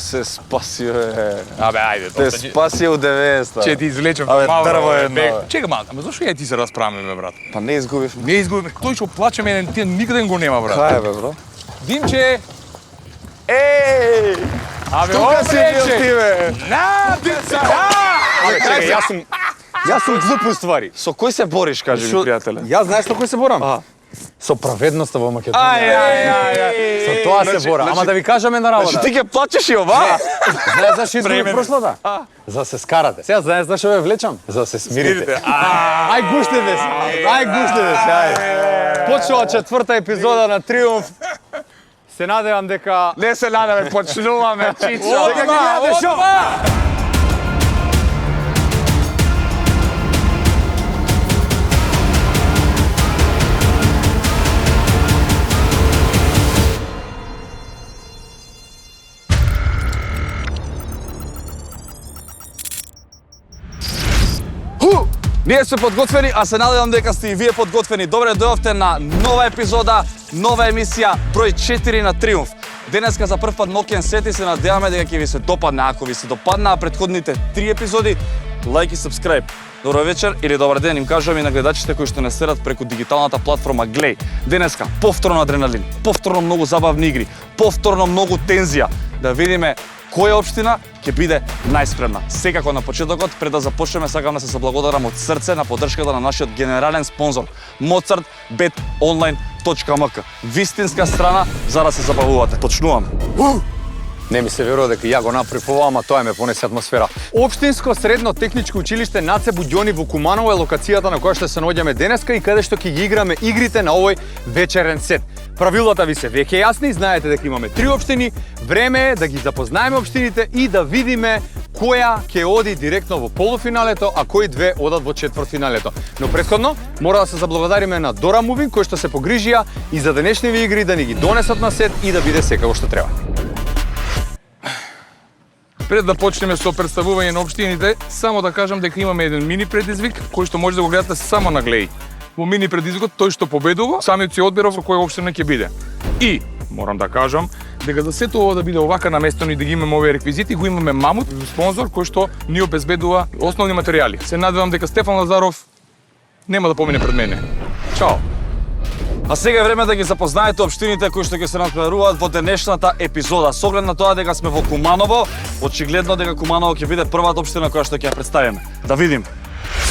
се спаси, бе. Абе, ајде, Те спаси од 90-та. Ќе ти извлечем Абе, мало. дрво едно, бе. Чека малку, ама зошто ја ти се расправаме, бе, брат? Па не изгубивме. Не изгубиме. Тој што плачеме, ти никаде го нема, брат. Кај е, бе, бро? Димче! Еј! Абе, Тука си бил ти, бе! На, деца! Абе, чекај, јас сум глуп уствари. Со кој се бориш, кажи ми, пријателе? Јас знаеш со кој се борам? Со праведноста во Македонија. Со тоа се борам. Ама да ви кажам една работа. Значи ти ќе плачеш и ова? Знаеш зашто изгубив прошлата? За да се скарате. Сега знаеш зашто ве влечам? За да се смирите. Ај гуштете се. Ај гуштете се, ај. Почнува 4-та епизода на Триумф. Се надевам дека Не се надаме, почнуваме, чичо. дека ќе гледате шоу. Ние сме подготвени, а се надевам дека сте и вие подготвени. Добре дојавте на нова епизода, нова емисија, број 4 на Триумф. Денеска за прв пат ноќен сет и се надеваме дека ќе ви се допадне. Ако ви се допаднаа претходните 3 епизоди, лајк и сабскрајб. Добро вечер или добар ден им кажувам и на гледачите кои што не следат преку дигиталната платформа Глеј. Денеска повторно адреналин, повторно многу забавни игри, повторно многу тензија. Да видиме која општина ќе биде најспремна. Секако на почетокот, пред да започнеме, сакам да се заблагодарам од срце на поддршката на нашиот генерален спонзор mozartbetonline.mk. Вистинска страна за да се забавувате. Почнувам. Не ми се верува дека ја го направив ова, ама тоа ме понесе атмосфера. Општинско средно техничко училиште Наце Будјони во Куманово е локацијата на која што се наоѓаме денеска и каде што ќе ги играме игрите на овој вечерен сет. Правилата ви се веќе јасни, знаете дека имаме 3 општини, време е да ги запознаеме општините и да видиме која ќе оди директно во полуфиналето, а кои две одат во четвртфиналето. Но претходно мора да се заблагодариме на Dora Moving кои што се погрижија и за денешниви игри да ни ги донесат на сет и да биде секако што треба. Пред да почнеме со представување на општините, само да кажам дека имаме еден мини предизвик кој што може да го гледате само на Глеј. Во мини предизвикот тој што победува, самиот си одбира во која општина ќе биде. И морам да кажам дека за сето ова да биде овака наместено и да ги имаме овие реквизити, го имаме Мамут, спонзор кој што ни обезбедува основни материјали. Се надевам дека Стефан Лазаров нема да помине пред мене. Чао. А сега е време да ги запознаете општините кои што ќе се натпреваруваат во денешната епизода. Со оглед на тоа дека сме во Куманово, очигледно дека Куманово ќе биде првата општина која што ќе ја представиме. Да видим.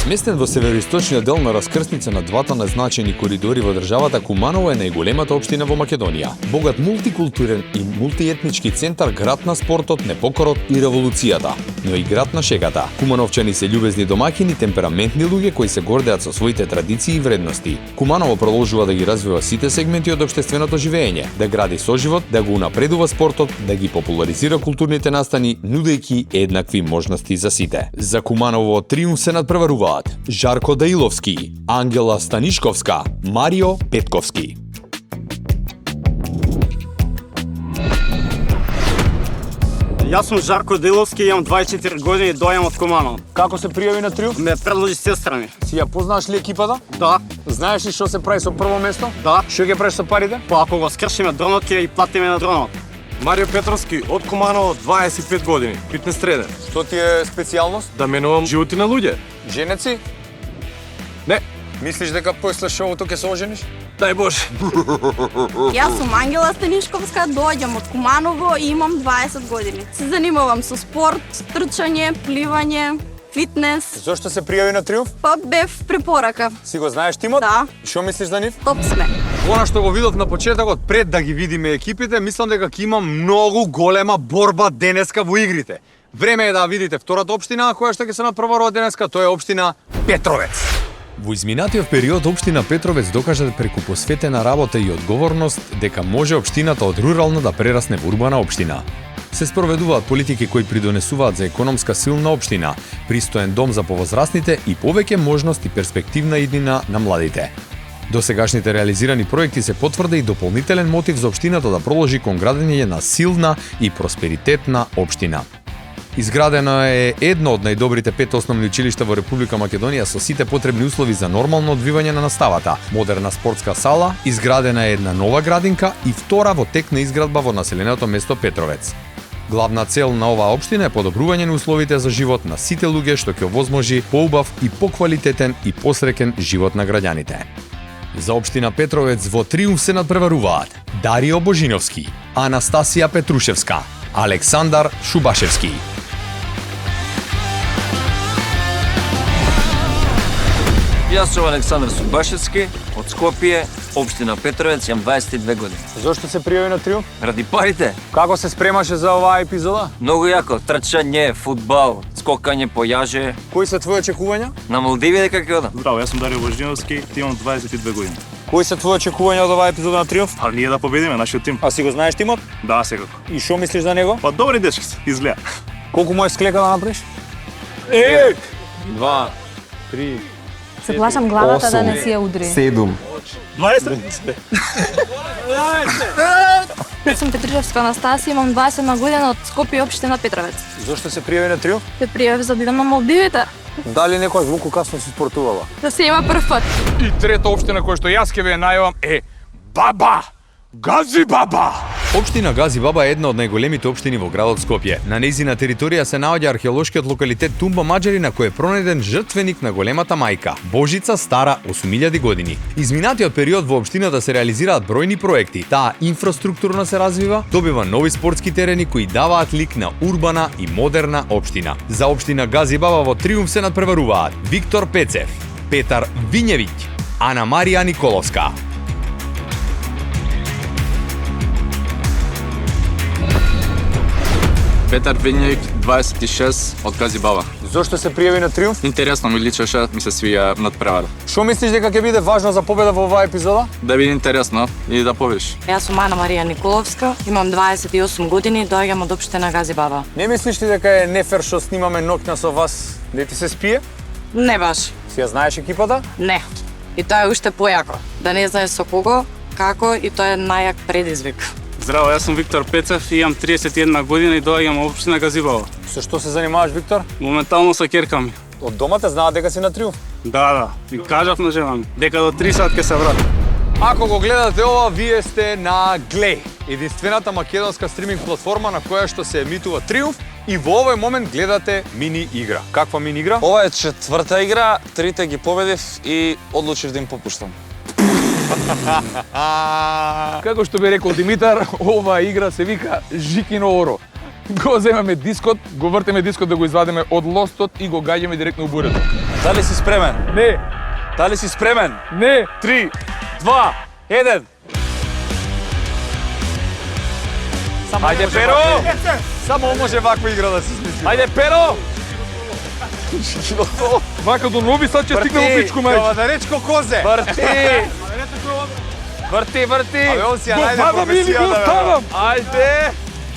Сместен во североисточниот дел на раскрсница на двата назначени коридори во државата, Куманово е најголемата општина во Македонија. Богат мултикултурен и мултиетнички центар, град на спортот, непокорот и револуцијата, но и град на шегата. Кумановчани се љубезни домаќини, темпераментни луѓе кои се гордеат со своите традиции и вредности. Куманово продолжува да ги развива сите сегменти од општественото живење, да гради соживот, да го унапредува спортот, да ги популаризира културните настани, нудејќи еднакви можности за сите. За Куманово Триумф се надпреваруваат Жарко Даиловски, Ангела Станишковска, Марио Петковски. Јас сум Жарко Даиловски, имам 24 години и доаѓам од Куманово. Како се пријави на Триумф? Ме предложи сестра ми. Си ја познаваш ли екипата? Да, Знаеш ли што се прави со прво место? да. Што ќе правиш со парите? Па ако го скршиме дронот, ќе и платиме на дронот. Марио Петровски од Куманово, 25 години, фитнес тренер. Што ти е специјалност? Да менувам животи на луѓе. Женеци? Не, Мислиш дека после шоуто ќе се ожениш? дај Боже. Јас сум Ангела Станишковска, доаѓам од Куманово и имам 20 години. Се занимавам со спорт, трчање, пливање, фитнес. Зошто се пријави на Триумф? Па бев препорака. Си го знаеш тимот? Да. Што мислиш за нив? Топ сме. Она што го видов на почетокот, пред да ги видиме екипите, мислам дека ќе има многу голема борба денеска во игрите. Време е да видите втората општина која што ќе се надпреварува денеска, тоа е општина Петровец. Во изминатиот период општина Петровец докажа преку посветена работа и одговорност дека може општината од рурална да прерасне во урбана општина. Се спроведуваат политики кои придонесуваат за економска силна општина, пристоен дом за повозрастните и повеќе можности и перспективна иднина на младите. Досегашните реализирани проекти се потврда и дополнителен мотив за општината да продолжи кон градење на силна и просперитетна општина. Изградено е едно од најдобрите 5 основни училишта во Република Македонија со сите потребни услови за нормално одвивање на наставата, модерна спортска сала, изградена е една нова градинка и втора во тек на изградба во населеното место Петровец. Главна цел на оваа општина е подобрување на условите за живот на сите луѓе што ќе овозможи поубав и поквалитетен и посреќен живот на граѓаните. За општина Петровец во триумф се надпреваруваат Дарио Божиновски, Анастасија Петрушевска, Александар Шубашевски. Јас сум Александар Субашевски од Скопје, општина Петровец, имам 22 години. Зошто се пријави на триумф? Ради парите, Како се спремаше за оваа епизода? многу јако, трчање, фудбал, скокање по јаже. Кои се твои очекувања? На Малдиви дека ќе одам. Здраво, јас сум Дарио Божиновски, имам 22 години. Кои се твои очекувања од оваа епизода на триумф? А ние да победиме нашиот тим. А си го знаеш тимот? Да, секако. И што мислиш за него? Па добри дечки се, изгледа. Колку му е склека да направиш? 2, 3, Се плашам главата да не си ја удри. 7. 20? Јас сум Петрушевска Анастасија, имам 21 година од Скопје, општина Петровец. Зошто се пријави на триумф? Се пријави за да идам на Малдивите, Дали некојаш Вуку касно си спортувала? да се има прв пат. И трета општина која што јас ќе ве најавам е Баба! Гази Баба! Општина Гази Баба е една од најголемите општини во градот Скопје. На нејзина територија се наоѓа археолошкиот локалитет Тумба Маџари на кој е пронеден жртвеник на големата мајка, Божица стара 8000 години. Изминатиот период во општината се реализираат бројни проекти. Таа инфраструктурно се развива, добива нови спортски терени кои даваат лик на урбана и модерна општина. За општина Гази Баба во триумф се надпреваруваат Виктор Пецев, Петар Вињевиќ, Ана Марија Николовска. Петар Вињевик, 26, од Гази Баба. Зошто се пријави на триумф? Интересно ми личеше, ми се свија надпревара. Што мислиш дека ќе биде важно за победа во оваа епизода? Да биде интересно и да победиш. Јас сум Ана Марија Николовска, имам 28 години, доаѓам од општина Гази Баба. Не мислиш ли дека е нефер што снимаме ноќна со вас, да ти се спие? Не баш, Си ја знаеш екипата? не. И тоа е уште појако. Да не знаеш со кого, како и тоа е најак предизвик. Здраво, јас сум Виктор Пецев, имам 31 година и доаѓам од општина Газибава. Со што се занимаваш, Виктор? Моментално со ќерка ми. Од дома те знаат дека си на триумф. Да, и кажав на жена ми, дека до 3 сат ќе се вратам. Ако го гледате ова, вие сте на Глеј, единствената македонска стриминг платформа на која што се емитува Триумф и во овој момент гледате мини игра. Каква мини игра? Ова е четврта игра, трите ги победив и одлучив да им попуштам. Како што би рекол Димитар, оваа игра се вика Жикино оро. Го земеме дискот, го вртеме дискот да го извадиме од лостот и го гаѓаме директно у бурето. Дали си спремен? Не, Дали си спремен? не, 3, 2, 1. Ајде, Перо! Само може ваква игра да се смисли. Ајде, Перо! вака до Нови Сад ќе стигне во пичку мајче. Кавадаречко козе. Врти! Врти, врти! Абе, он си ја Го најде вадам или го професијата, бе. оставам? Ајде!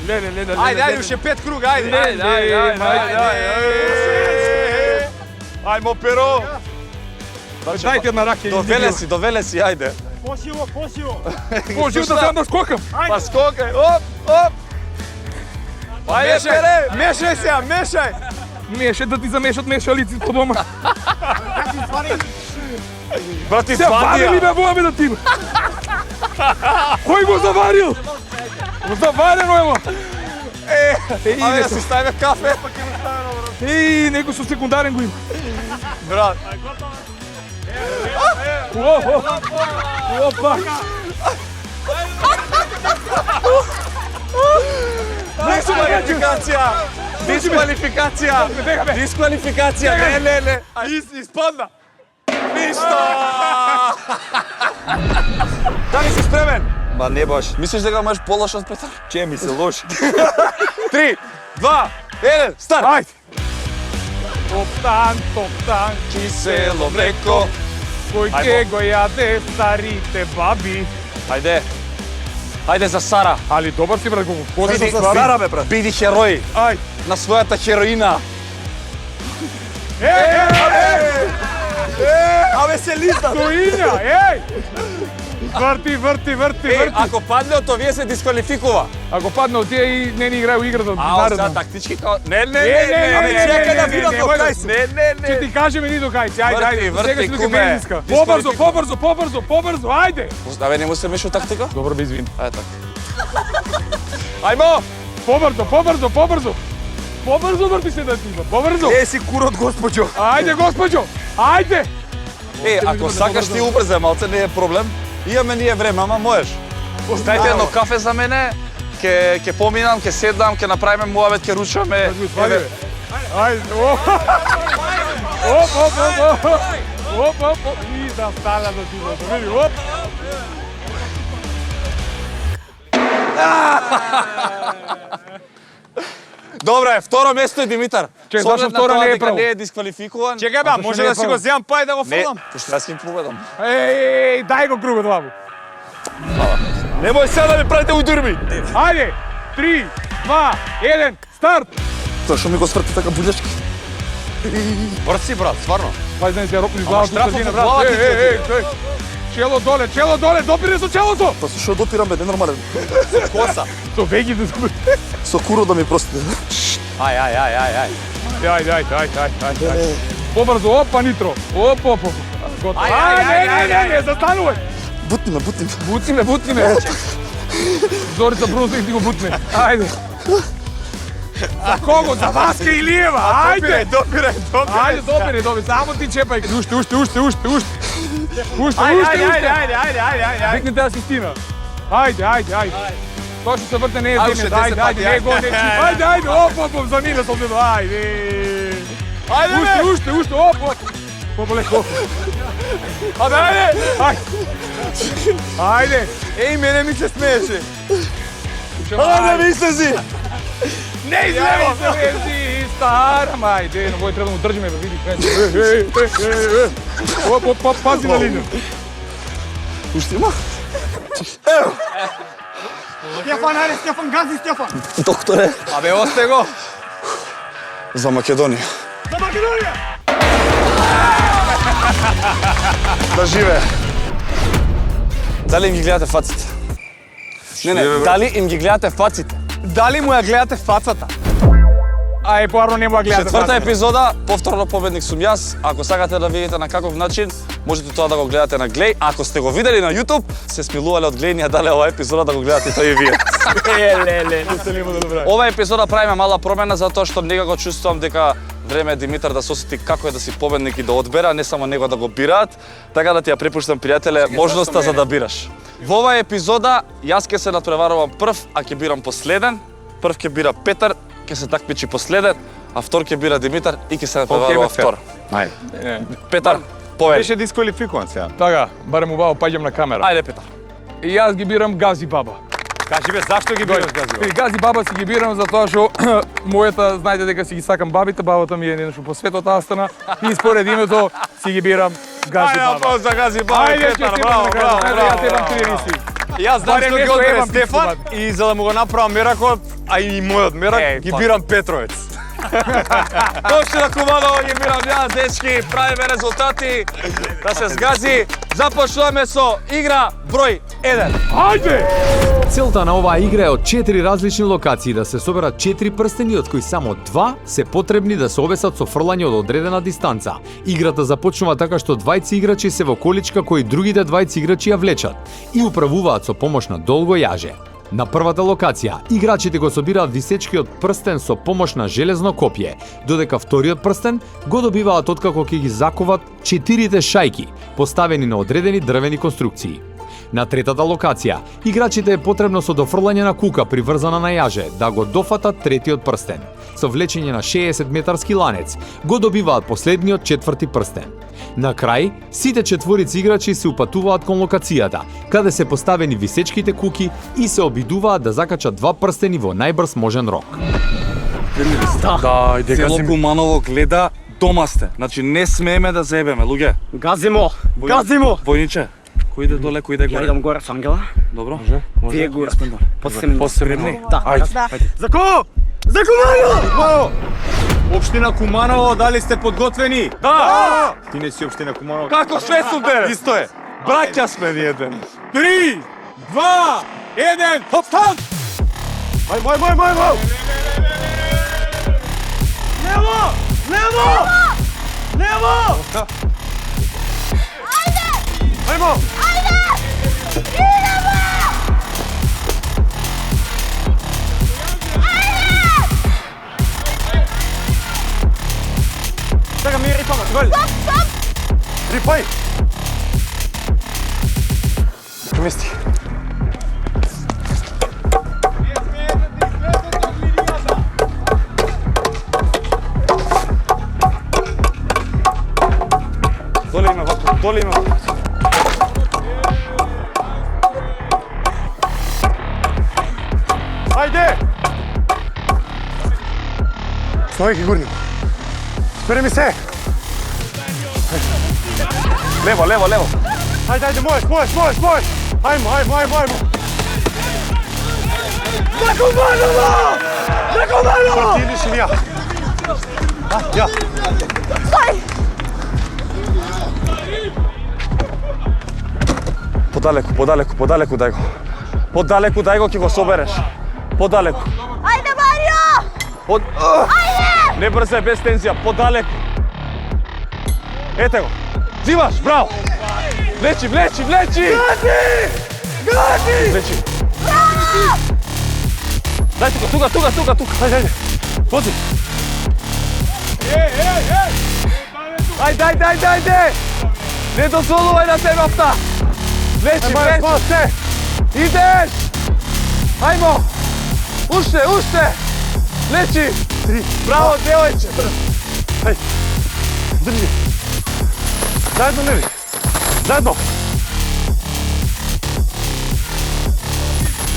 Леле. Ајде, уште 5 круга, ајде. Ајмо, Перо! Дајте една раке. Довеле си, ајде. Може да сам да скокам. Па скокај, оп! Ајде, Пере! Мешај се, мешај. Меше да ти замешат мешалици по дома. Брати, Се варили ме воаме да ти. Кој го заварил? Го заварено емо. Ајде да си ставиме кафе. Еј, некој со секундарен го има. Брат. Опа. Дисквалификација! Дисквалификација! Не. Испадна. Ништо! Дали си спремен? Ба не баш. Мислиш дека можеш полош од Петар? Че ми се лоши. 3, 2, 1, старт! Ајде. Топтан, Кисело млеко. кој ќе го јаде старите баби. Ајде. Ајде за Сара. Али добар си брат, го познаш Биди, со Сара. Сара, бе, брат. Биди херој Ајде. на својата хероина. Абе се листа. Стоиња, еј! Врти. Ако падне од овие се дисквалификува. Ако падне од тие и не ни играју играта А, сега наредно. тактички као... Не. Абе чекај да видам до кај си. Ќе ти кажеме ни до кај си, ајде. Врти, Сега си дека куме. бензинска. Побрзо, ајде. Абе, не му се меша тактика? Добро бе извини. Ајде така. Ајмо! Побрзо врти се да ти има, побрзо. Е си курот, госпоđo. Ајде, госпоđo, ајде. Ако сакаш ти убрзај малце, не е проблем. Имаме ние време, ама можеш. Дајте едно кафе за мене, ќе поминам, ќе седнам, ќе направиме муавет, ќе ручаме. Ајде, оп. И да стана да ти да види, оп. Добре, второ место е Димитар. Чекай, зашто второ не е право? Не е дисквалификуван. Чекај бе, може да си го земам па и да го Не, фрлам? пошто јас ќе победам. Еј, дај го кругот ваму. Немој сега да ми правите удирби. Ајде, 3, 2, 1, старт. Тоа што ми го сврти така булјачки. Брат си, брат, стварно. Пази да не се рокни главата штрафот средина, од брат. главата ти Еј, чело доле, допири со челото. Па со што допирам бе, ненормален. Коса. Со веги да допири. Со куро да ми простите. Ај. Ајде. Побрзо, опа, нитро. Оп. Готово. Не, застанувај. Бутни ме. Бутни ме. Зорица Брузник ти го бутне. Ајде. За кого? За Васка Илиева. Ајде. Допирај. Ајде, допири. Само ти чепај. Уште. Ајде. Викнете асистина. Ајде. Тоа што се врте не е Ајде, земјата. 10 пати, Ајде, не го не чипа. Ајде, оп, замина со него. Ајде. Уште, оп. Пополеко. Ајде. Еј, мене ми се смееше. Ајде, ми излези. Не излези, стара, ајде, но треба да му држиме, види крај. Оп, пази на линија. Уште има? Стефан, гази Стефан! Докторе. Абе, осте го. За Македонија. Да живее. Дали им ги гледате фаците? Не, дали им ги гледате фаците? Дали му ја гледате фацата? Ај, поарно не му ја гледате. Четврта епизода, повторно победник сум јас. Ако сакате да видите на каков начин, можете тоа да го гледате на Глеј. Ако сте го видели на YouTube, се смилувале од гледнија дали оваа епизода да го гледате тоа и вие. Ова епизода правиме мала промена затоа што некако чувствувам дека време е Димитар да се осети како е да си победник и да одбера, не само него да го бираат. Така да ти ја препуштам, пријателе, можноста за да бираш. Во оваа епизода јас ќе се надпреварувам прв, а ќе бирам последен. Прв ќе бира Петар, ќе се такмичи последен, а втор ќе бира Димитар и ќе се надпреварува втор. Ајде. Петар, поведи. Беше дисквалификуван сега. Така, барем убаво паѓам на камера. Ајде, Петар. И јас ги бирам Гази Баба. Кажи бе, зашто ги бираш Гази? Гази Баба си ги бирам затоа што мојата, знаете дека си ги сакам бабите, бабата ми е нешто по светот Астана и според името си ги бирам Гази Баба. Ајде, за Гази Баба, Петар, браво. Јас имам 3 риси. Јас знам што ги одбере Стефан и за да му го направам меракот, а и мојот мерак, ги бирам Петровец. Точно на Куманово ги бирам јас, дечки, правиме резултати, да се сгази. Започнуваме со игра број 1. Ајде! Целта на оваа игра е од 4 различни локации да се соберат 4 прстени, од кои само 2 се потребни да се обесат со фрлање од одредена дистанца. Играта започнува така што двајци играчи се во количка кои другите двајци играчи ја влечат и управуваат со помош на долго јаже. На првата локација, играчите го собираат висечкиот прстен со помош на железно копје, додека вториот прстен го добиваат откако ќе ги заковат 4 шајки, поставени на одредени дрвени конструкции. На третата локација, играчите е потребно со дофрлање на кука приврзана на јаже да го дофатат третиот прстен. Со влечење на 60 метарски ланец го добиваат последниот четврти прстен. На крај, сите четворици играчи се упатуваат кон локацијата, каде се поставени висечките куки и се обидуваат да закачат 2 прстени во најбрз можен рок. Да, Цело Куманово гледа, дома сте. Значи не смееме да заебеме, луѓе. Газимо! Војниче, кој иде доле, кој иде Ја горе? идам горе со Ангела. Добро. Вие горе. Посебни. Да. Ајде. За кого? За Куманово! Општина Куманово, дали сте подготвени? Да! Ти не си општина Куманово. Како све сум денес? Исто е. Браќа сме ние денес. 3, 2, 1, хоп, стан! Мој! Лево! Идемо! Dolje. Tripaj. Mesti. Dole ima ovako, dole ima ovako. Ajde! Stoji ih gurnimo. Spremi se! Levo, levo, levo. Ajde, ajde, možeš! Ajmo! Neko Manovo! Ti ideš ili ja? Ja. Podaleku daj go. Podaleku daj go, ki go sobereš. Podaleku. Ajde, Mario! Ajde! Ne brzaj, bez tenzija, podaleku. Ete go. Zimaš, bravo! Vleči! Gazi! Vleči. Daj tuga. Ajde. Vozi. Ajde! Ne dozvoluj da se nafta. Vleči. Ideš! Ajmo! Ušte! Vleči! Bravo, djevojče! Ajde. Drži. Zajedno, Levi. Zajedno.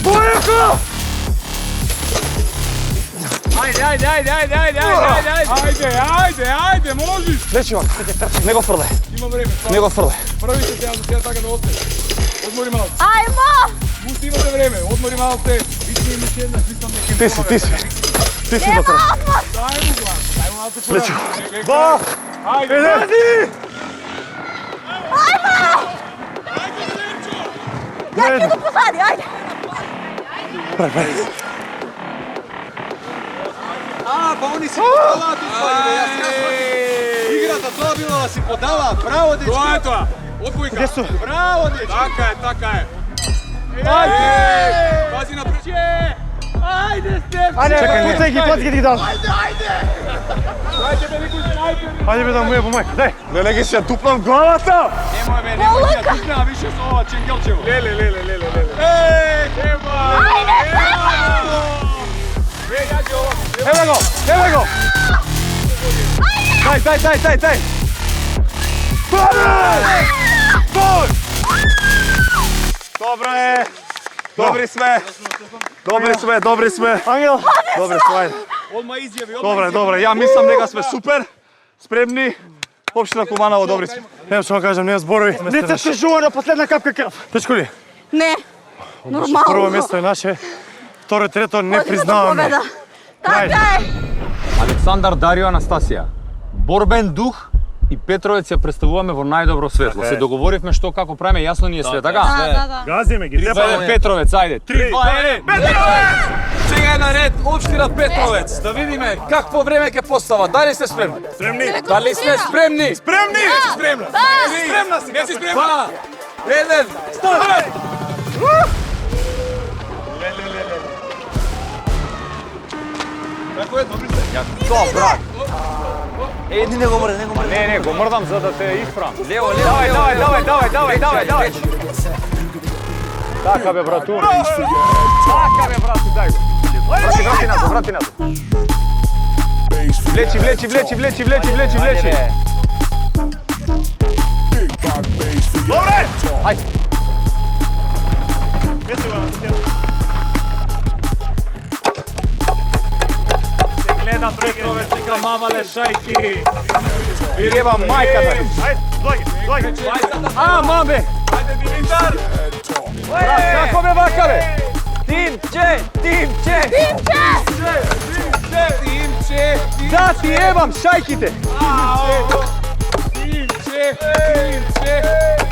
Bojako! Ajde, možeš! Vleči ovako, nego frle. Ima vreme. Nego frle. Pravi se ja da tako da ostaje. Odmori malo. Ajmo! Musti imate vreme, odmori malo se. Vidim još jedna, svitam nekim. Ti si do kraja. Daj mu glas, daj mu malo se Vleči. Ba! Ajde, Ja ti idu pozadi, ajde! Pa oni si podala tu stvari, igrata, to bilo da si podala, bravo dečki! To je to, odbojka. Gdje su? Bravo dečki! Taka je. Ajde! Pazi na priče! Ajde, Stefan! Čekaj, pucaj ih dal. Dajte me Nikuć, najprej! Ajde be da mu jebo majka, daj! Ne legi se tupnom glavata! Nemoj dupna, više su ova Čengelčevo. Lele. Ej, Stefan! Ajde, Stefan! Evo go! Daj! Gol! Dobro je! Dobri sme! Angel! Dobri smo, ajde. Odmah izjavi, Dobro, ja mislim da sme super, spremni. Opština Kumanovo, dobri smo. Evo što vam kažem, nema zborovi. Nica se žuva na posljedna kapka krv. Dečko li? Ne, normalno. Prvo mjesto je naše, vtoro i treto ne priznavamo. Така е! Александар, Дарио, Анастасија. Борбен дух и Петровец ја представуваме во најдобро светло. Се договоривме што како правиме, јасно ни е све, така? Да. Газиме ги, treba. Ајде, Петровец, ајде. 3, 2, 1. Сега е наред Општина Петровец. Да видиме какво време ќе постава. Дали сте спремни? Дали сте спремни? Spremni! Спремна. Spremna si! Не си спремна? 1, старт! Како е, добри сте? То, брат. Едни не го мрде, Не, го мрдам за да те испрам. Лево. Давај. Така бе, брату. Така бе, брату, дај го. Врати назад. Влечи. Добре! Ајде. Гледам Петровец, вика мама лешајки. Вирева мајката. Ајде, дојде. А, маме. Ајде, Димитар. Брат, како бе вака бе? Тимче. Да ти ебам шајките.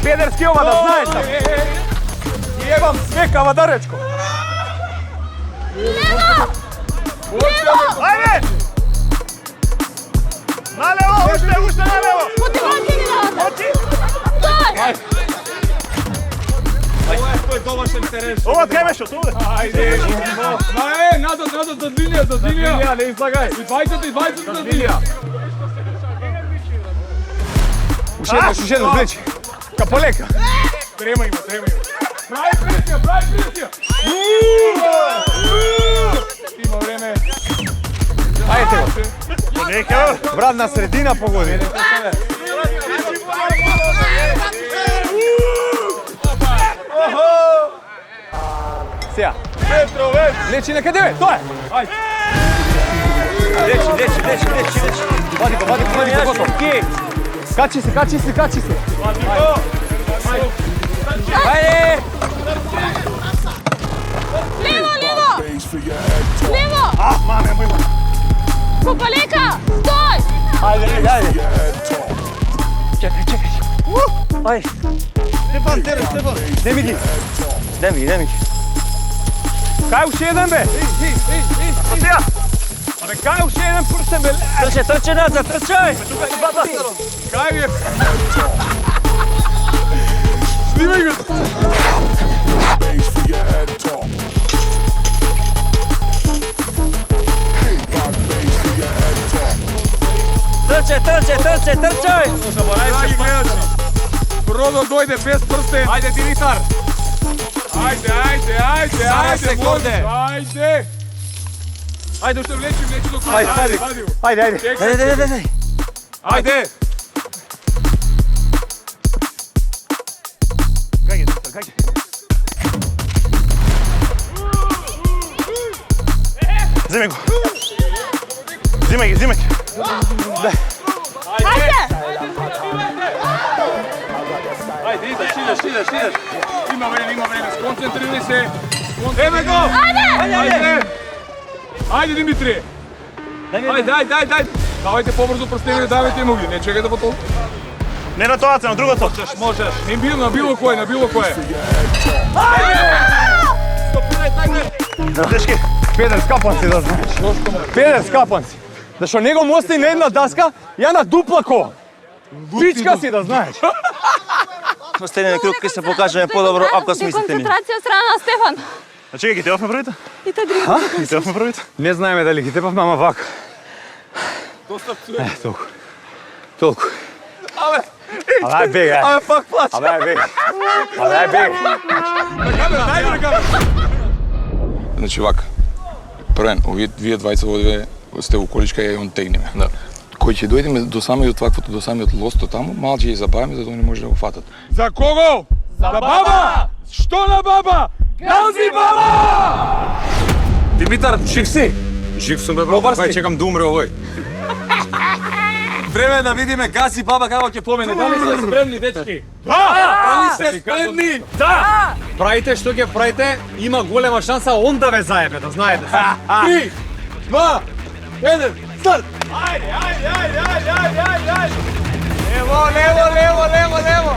Педерски ова да знаеш да. Ти ебам све кавадаречко. Ајде! Налево, уште налево! Тој домашен терен. Ова кај овде? Ајде, назад, до линија. Не излагај. И 20 до линија. Ушеднеш, влечи. Ка полека. Тремај го. Прави пресија. Има време. Ајде го. Брат, на средина погоди. Сега. Лечи некаде, бе, тоа е. Ајде. Лечи. Вади го, готово. Качи се. Ајде. Лево! Маме, мој. Попалека! Стой! Ајде. Чекай. Ај, Стефан. Неми ги. Кај уште еден, бе? Сега. Абе, кај уште еден прстен, бе? трчај назад, трчај! Кај ви е? Снимај го. Трчај! Продо дојде без прстен. Ајде, Димитар. Ајде. Сара секунде. Ајде, уште влечи до крај. Ајде. Ајде. Вземи го. Взимај ги. Ајде, идеш. Има време, сконцентрирај се. Еме го! Ајде, Димитри! Ајде! Давајте побрзо прстените, давајте му ги, не чекајте по толку. Не на тоа, на другото. Можеш. На било кое. Дечки. Педер, скапан си да знаеш. Зашто него му остави на една даска, ја на дуплако. Пичка си да знаеш. Последниот круг ќе се покажеме подобро ако смислите ни. Концентрација од страна на Стефан. А чекај, ги тевавме првите? И те други. Ги тевавме првите? Не знаеме дали ги тепавме, ама вака. Толку. Абе, бега. Абе, пак плач. Абе, бега. Значи вака. Првен, вие двајца овде сте во количка и он тегнеме. Да. Кој ќе дојдеме до самиот ваквото, до самиот лосто таму, мал ќе ја забавиме за да не може да го фатат. За кого? За баба! Што на баба? Гази баба! Димитар, жив си? Жив сум, бе, Лобарски. бај чекам да умре овој. Време е да видиме Гази баба како ќе помене. Дали сте спремни, дечки? Дали сте спремни? Да! Правите што ќе правите, има голема шанса он да ве заебе, да знаете. 3, 2, 1, старт! Лево.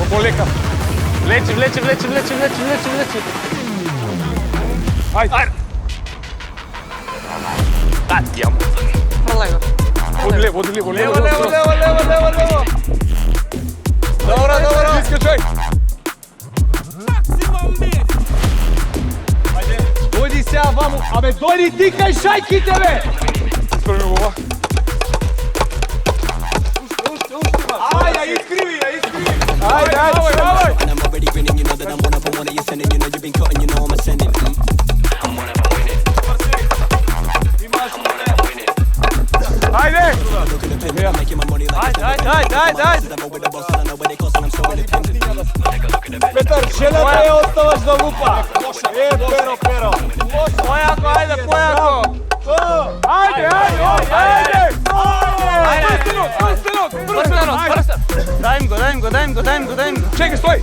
Полека. Влечи. Ајде. Пролего. Од лево. Лево! Добро! Искачај. Дојди сега ваму, абе дојди ти кај шајките, бе! Спреми го ова. Ајде, ја искриви! Давај! And I'm already winning, you know that I'm one of one of you sending, you know you've been cutting, you know I'm ascending. I'm one of them winning. Ајде! Look at the payment, I'm making my money like Ајде! I'm over the boss and I know where they cost and I'm so independent. Take a look at the payment. Петар, желето ја оставаш да лупа. Перо. Појако, ајде, појако! Ајде! Дај им го. Чекай, стој!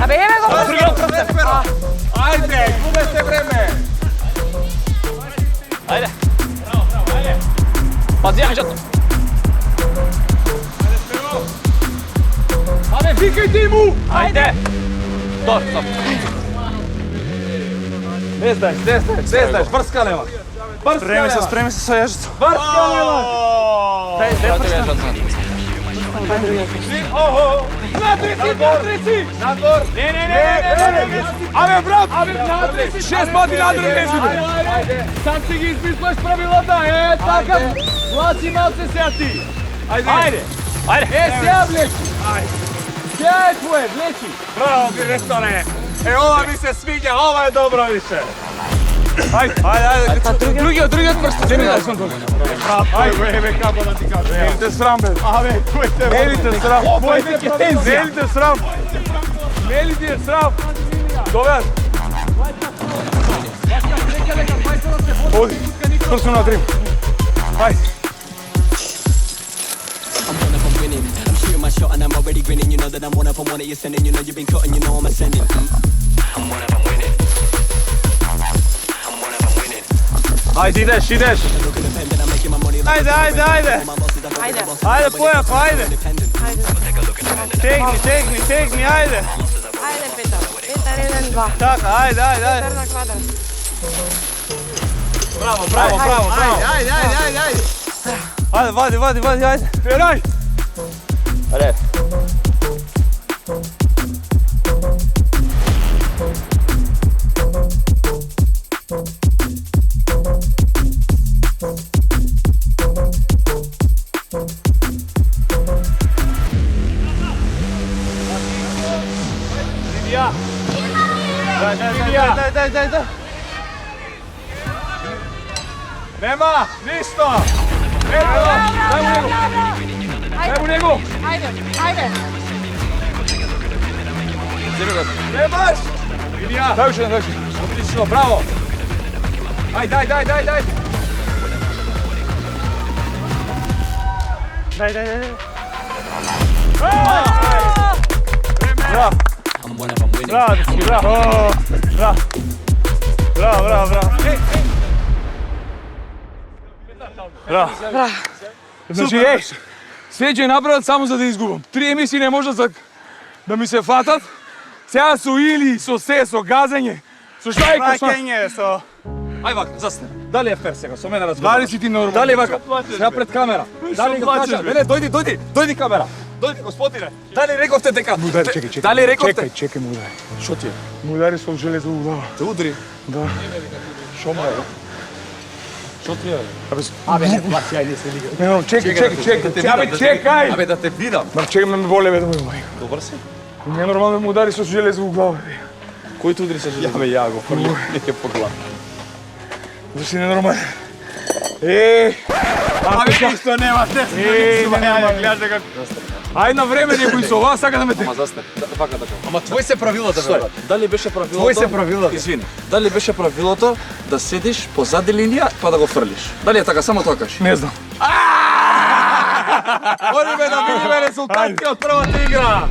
Абе, еме го Ајде, губе се време! Пази, Анжето! Абе, викајте му! Ајде! Стоп! Не знаеш, врска нема. Спреми се со јажето. Врска нема! Абе, брат! Шест пати надре незиме! Сак си ги измислаш правилата, така! Влаци малце сега ти! Ајде! Сега влечи! Сега твое, влечи! Браво, директоре! Ова ми се свиѓа, ова е добро више. Ајде. Другиот прст! Ајде, како да ти кажам. Нелите срам, бе! Абе, кој те Нелите срам! Нелите срам! Нелите срам! Добре! Оди, прсо на дрим. Ајде! I'm shooting my shot and I'm already grinning. You know that I'm one of them, one of you sending. You know you've been cutting, you know I'm ascending. I'm one of them winning. I'm one of them winning. Ајде, идеш. Look independent, I'm making my money like Ајде. my bosses. I'm Ајде. Ајде, појако, ајде. independent. Take a look independent. Тегни, ајде. Ајде, Петар. Петар, 1, 2. Така, ајде. Петар на квадрат. Браво. Ајде. Ајде, вади, ајде. Терај! Дај. Нема, ништо! Ето, дај му него! Ајде. Немаш! Дај уште. Отлично, браво. Дај! Дај. I'm one of them winning. Браво. Значи, свеќе е направат само за да изгубам. 3 емисии не можат да ми се фатат. Сега со или, со газење, со шајка, со... Ај вака, застани. Дали е фер сега, со мене разговара? Дали си ти нормално? Дали вака? Сега пред камера. Дали го кажа? Не, дојди камера. Дојди, господине. Дали рековте дека... Му удари, чекај. Дали рековте... Чекај, му удари. Шо ти е? Му удари со железо у глава. Те удри. Да. Шо му е? Шо ти е? Абе, не плачи, ајде се лига. Не, чекај. Абе, да те видам. Ма чекам да ме боле, бе, да ме боли. Добар си? Не е нормално да му удари со железо у глава. Кој те удри со железо? Ја го фрли, неќе поглад. Зашто не е нормално? Абе, ништо нема, те гледаш дека... Ај на време некој со ова сака да ме те. Ама застани. Вака така. Ама твој се правилата, брат. Дали беше правилото? Твој се правилата. Извини. Дали беше правилото да седиш позади линија па да го фрлиш? Дали е така? Само тоа кажи. Не знам. Одиме да видиме резултатите од првата игра.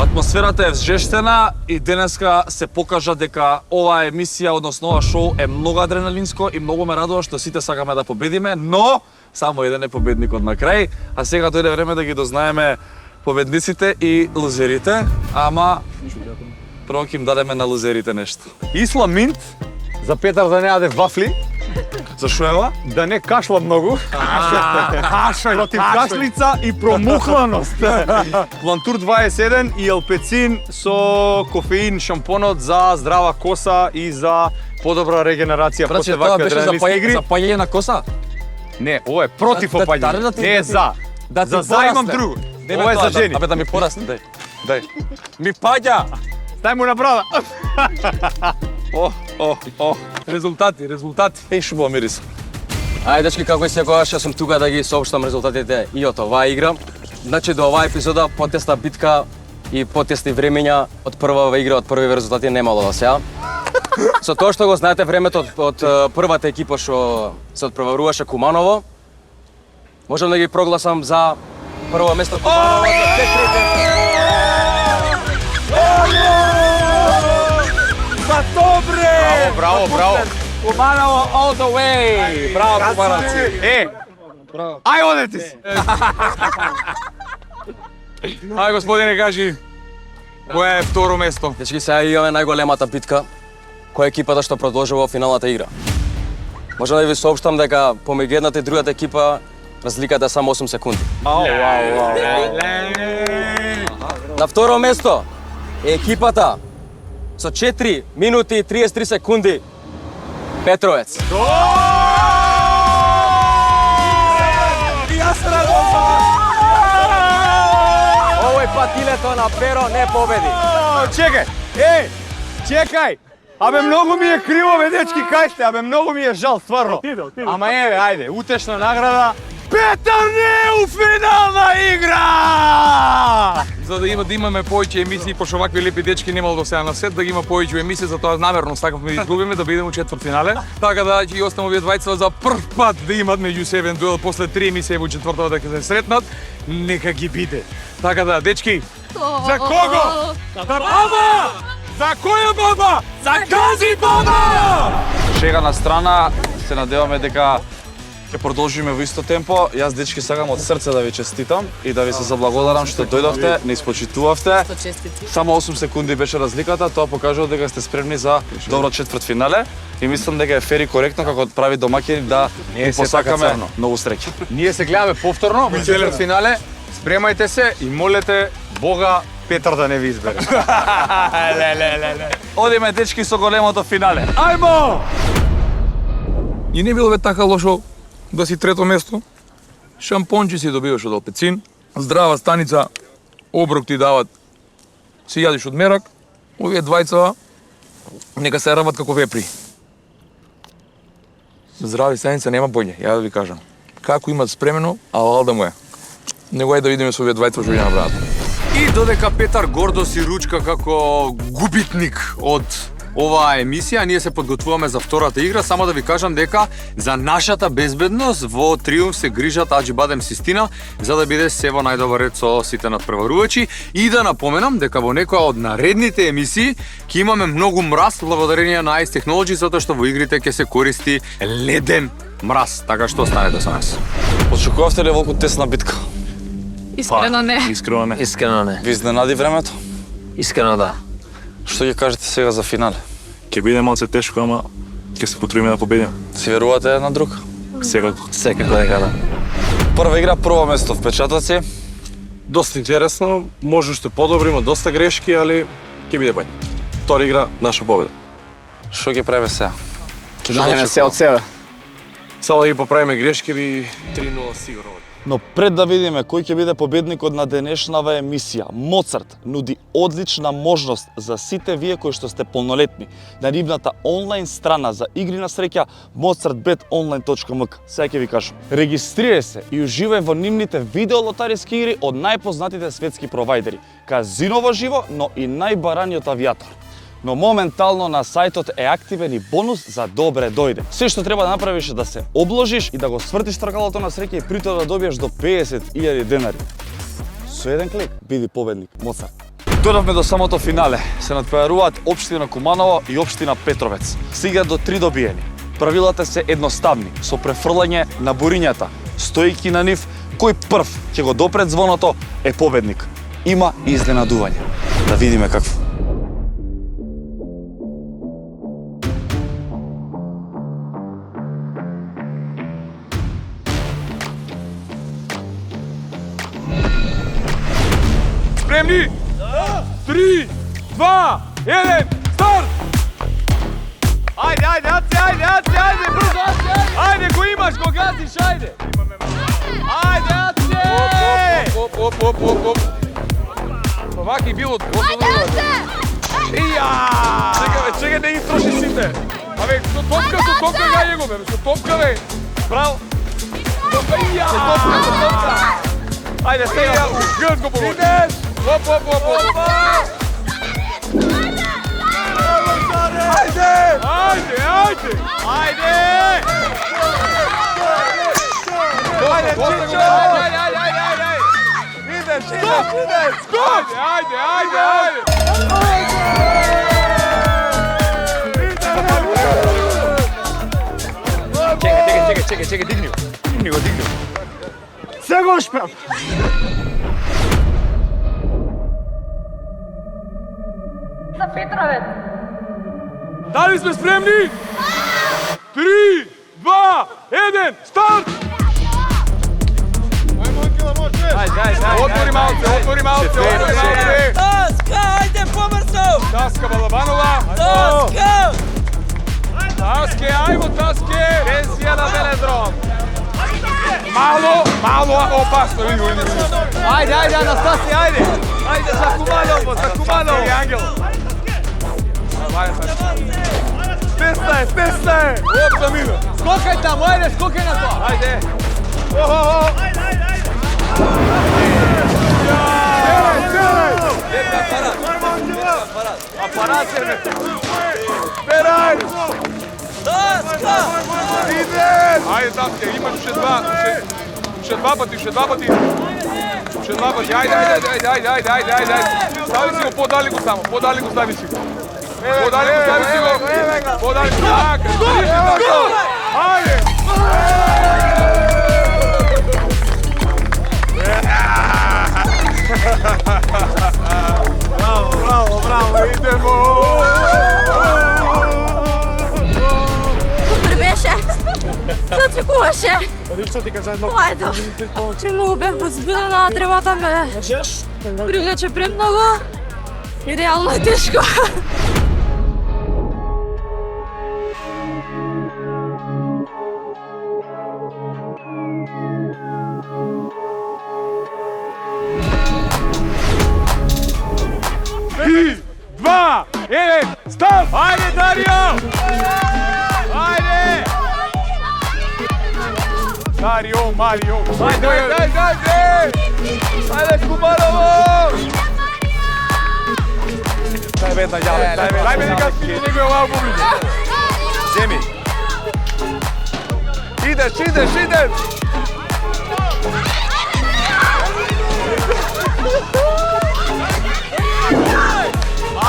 Атмосферата е вжештена и денеска се покажа дека ова емисија, односно ова шоу е многу адреналинско и многу ме радува што сите сакаме да победиме, но само еден е победникот на крај, а сега дојде време да ги дознаеме победниците и лузерите, ама прво ќе им дадеме на лузерите нешто. Ислам Минт за Петар да не јаде вафли, Зашо е ова? да не кашла многу. Кашај, Против кашлица и промухланост. Плантур 21 и елпецин со кофеин шампонот за здрава коса и за подобра регенерација после вакви адреналински игри. За паѓање на коса? Не, ова е против опаѓање. Не е за. За имам друго. Ова е за жени. Абе да ми порасне, дај. Ми паѓа. Дај му на брада. Резултати. Еј, шубаво мирис. Ајде, дечки, како и секогаш, јас сум тука да ги сообштам резултатите и од оваа игра. Значи, до оваа епизода потесна битка и потесни времења од првава игра, од први резултати немало да сега. Со тоа што го знаете времето од првата екипа што се одпреваруваше Куманово, можам да ги прогласам за прво место Куманово за 5-3. Па добре! Браво. Куманово all the way! Браво, кумановци! Ај одете си. Ај, господине, кажи, која е второ место? Дечки, сега имаме најголемата битка, која е екипата што продолжува во финалната игра. Можам да ви сообштам дека помеѓу едната и другата екипа разликата е само 8 секунди. На второ место е екипата со 4 минути и 33 секунди Петровец. Овој пат илето на Перо не победи. Чекај! Чекај! Абе, многу ми е криво, бе, дечки, кај сте? Абе, многу ми е жал, стварно. Ама еве, ајде, утешна награда. Петар не е у финална игра! За да имаме повеќе емисии, пошто вакви лепи дечки немало до сега на сет, да ги има повеќе емисии, затоа намерно сакавме да изгубиме, да бидеме у четвртфинале. Така да ќе ги оставам овие двајца за прв пат да имат меѓу себе дуел после 3 емисии во четвртава да ќе се сретнат. Нека ги биде. Така да, дечки, за кого? За баба! За која баба? За тази баба! Шега на страна, се надеваме дека ќе продолжиме во исто темпо. Јас, дечки, сакам од срце да ви честитам и да ви се заблагодарам што дојдовте, не испочитувавте. Само 8 секунди беше разликата, тоа покажува дека сте спремни за добро четвртфинале и мислам дека е фер и коректно како прави домаќини да ви посакаме многу среќа. Ние се гледаме повторно во четвртфинале. Спремајте се и молете Бога Петар да не ви избере. Одиме, дечки, со големото финале. Ајмо! И не било бе така лошо да си трето место. Шампончи си добиваш од Алпецин, здрава станица, оброк ти дават, си јадиш од мерак, овие двајца нека се рават како вепри. Здрави станица нема боље, ја да ви кажам. Како имат спремено, алал да му е. Него е да видиме со овие двајца што ќе направат. И додека Петар гордо си ручка како губитник од оваа емисија, ние се подготвуваме за втората игра. Само да ви кажам дека за нашата безбедност во Триумф се грижат Аџи Бадем Систина, за да биде се во најдобар ред со сите надпреварувачи. И да напоменам дека во некоја од наредните емисии ќе имаме многу мраз благодарение на Ice Technology, затоа што во игрите ќе се користи леден мраз. Така што останете со нас. Очекувавте ли волку тесна битка? Искрено не. Искрено не. Искрено не. Ви изненади времето? Искрено да. Што ќе кажете сега за финале? Ќе биде малце тешко, ама ќе се потрудиме да победиме. Си верувате една на друг? Секако. Секако дека да. Прва игра, прво место, впечатоци. Доста интересно, може уште подобро, има доста грешки, али ќе биде боље. Втора игра, наша победа. Што ќе правиме сега? Ќе дадеме се од себе. Само да ги поправиме грешки и 3-0 сигурно. Но пред да видиме кој ќе биде победникот на денешнава емисија, Моцарт нуди одлична можност за сите вие кои што сте полнолетни на нивната онлайн страна за игри на среќа mozartbetonline.mk. Сега ќе ви кажам. Регистрирај се и уживај во нивните видеолотариски игри од најпознатите светски провајдери. Казино во живо, но и најбараниот авијатор. Но моментално на сајтот е активен и бонус за добре дојде. Се што треба да направиш е да се обложиш и да го свртиш тркалото на среќа и при тоа да добиеш до 50.000 денари. Со еден клик биди победник, Моцарт. Дојдовме до самото финале. Се надпреваруваат општина Куманово и општина Петровец. Стига до 3 добиени. Правилата се едноставни, со префрлање на бурињата. Стојки на нив, кој прв ќе го допред звоното е победник. Има и изненадување. Да видиме какво. Спремни? 3, 2, 1, старт! Ајде, ајде, брзо, ајде, го имаш, го газиш, ајде! Ајде, Оп. Ваки било готово. Ија! Чекај, не ги троши сите. Абе, со топка гаје го, бе, со топка, бе. Браво. Ија! Со топка. Ајде, сега, грд го погоди. Оп. Чекај, дигни го. Се го успеав. За Петровец. Дали сме спремни? 3, 2, 1, старт! Ајде, Отвори малце, отвори малце. Таска, ајде побрзо! Таска Балабанова. Таске, ајмо Таске. Пенсија на велодром. Malo opasno, vidi. Ajde, Anastasija, ajde! Ајде за Куманово, за Куманово. Ангел. Тесна е. Опа, мина. Skokaj tamo, ajde, skokaj na to! Ајде. Апарат е ме. Берај. Таска! Ajde, Tafke, imaš še dva pati. Ajde. Stavi si go, podaleko samo, stavi si go. Podaleko, tako, ajde. Bravo, idemo. Супер беше. Зачекуваше. Одлично ти кажа едно. Ајде. Че много бях возбудена, тревата ме привлече премногу и реално е тешко. Два, еден, стоп! Ajde, Dario! Ajde! Dario, Mario! Ajde! Ајде Куманово. Daj vedna, Jale, daj meni kad ti nego je ovako pobliže. Земи. Идеш.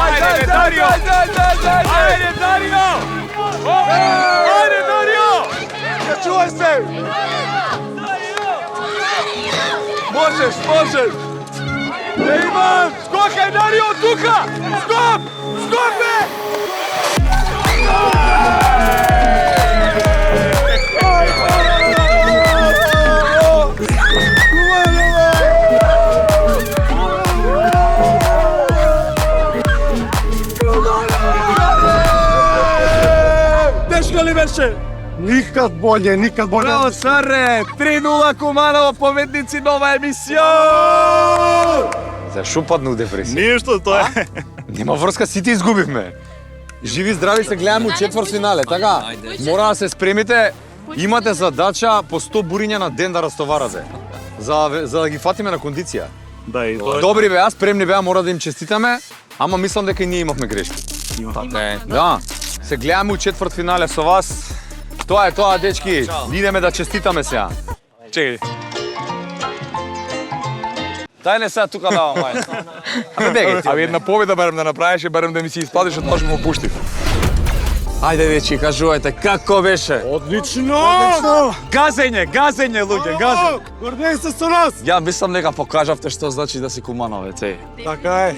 Ajde, Dario! Ajde, Dario! Ajde, Dario! Чувај се. Можеш. Ne imam! Skokaj, Dario, tuka! Stop! Bе! Тешко ли беше? Никад болje. Браво, Саре! 3-0 Куманово, победници, нова емисија! Зашо падна у депресија? Ништо, тоа е. Нема врска, сите изгубивме. Живи здрави се гледаме у четвртфинале, така? Мора да се спремите. Имате задача по 100 буриња на ден да растоварате. За да ги фатиме на кондиција. Да, и тоа. Добри беа, спремни беа, мора да им честитаме, ама мислам дека и ние имавме грешки. Да, се гледаме у четвртфинале со вас. Тоа е тоа, дечки. Идеме да честитаме сега. Чекај. Дај не сега тука давам, ајде. Абе една победа барем да направиш, барем да ми се испадиш од тоа што му пуштив. Ајде, дечки, кажувајте, како беше? Одлично! Газење, луѓе, газење. Гордеј се со нас! Ја мислам дека покажавте што значи да си Кумановец, еј. Така е.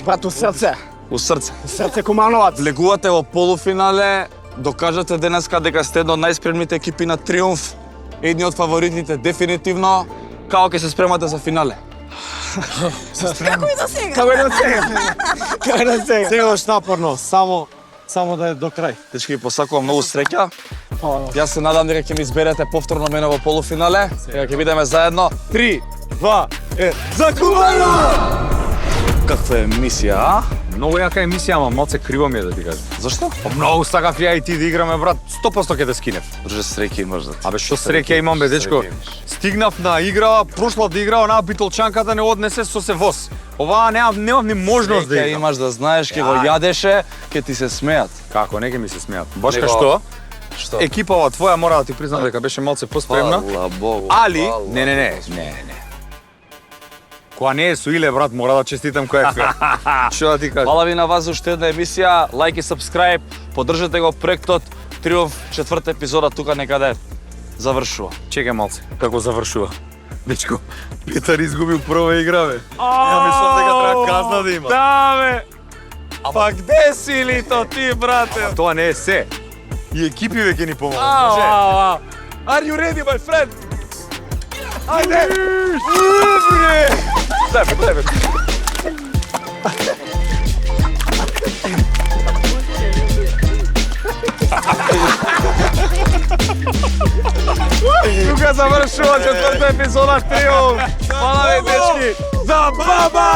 Брат, у срце. У срце. Срце Кумановац. Влегувате во полуфинале, докажате денеска дека сте една од најспремните екипи на Триумф, едни од фаворитите дефинитивно. Како ќе се спремате за финале? Како и за сега. Како и до сега. Сега ош напорно, само да е до крај. Дечки, посакувам многу среќа. Јас се надам дека ќе ми изберете повторно мене во полуфинале, дека ќе бидеме заедно. 3, 2, 1, за Куманово! Каква емисија, а? Многу јака емисија, ама малце криво ми е да ти кажам. Зашто? Многу сакав ја и ти да играме, брат. 100% ќе те скинев. Друже, среќа имаш да ти. Абе, што среќа имам, бе, дечко. Стигнав на игра, прошлата игра, онаа битолчанката не однесе со се воз. Оваа немам ни можност да Среќа играм. имаш да знаеш, ќе го јадеше, ќе ти се смеат. Како, не ќе ми се смеат. Башка Него- што? Што? Екипава твоја мора да ти признам дека беше малце поспремна. Фала Богу. Али, фала. не. Која не е со Иле, брат, мора да честитам кој е фер. Што да ти кажам? Фала ви на вас за уште една емисија, лајк и сабскрајб, поддржете го проектот Триумф, 4-та епизода тука некаде завршува. Чекај малце, како завршува? Дечко, Петар изгубил прва игра, бе. Ја мислам дека треба казна да има. Да, бе! Па где си Лито ти, брате? Тоа не е се. И екипи веќе ни помогат. Are you ready, my friend? Ajde! Daj me. Тука завршува четврта епизода Триумф. Хвала ви, дечки. За баба!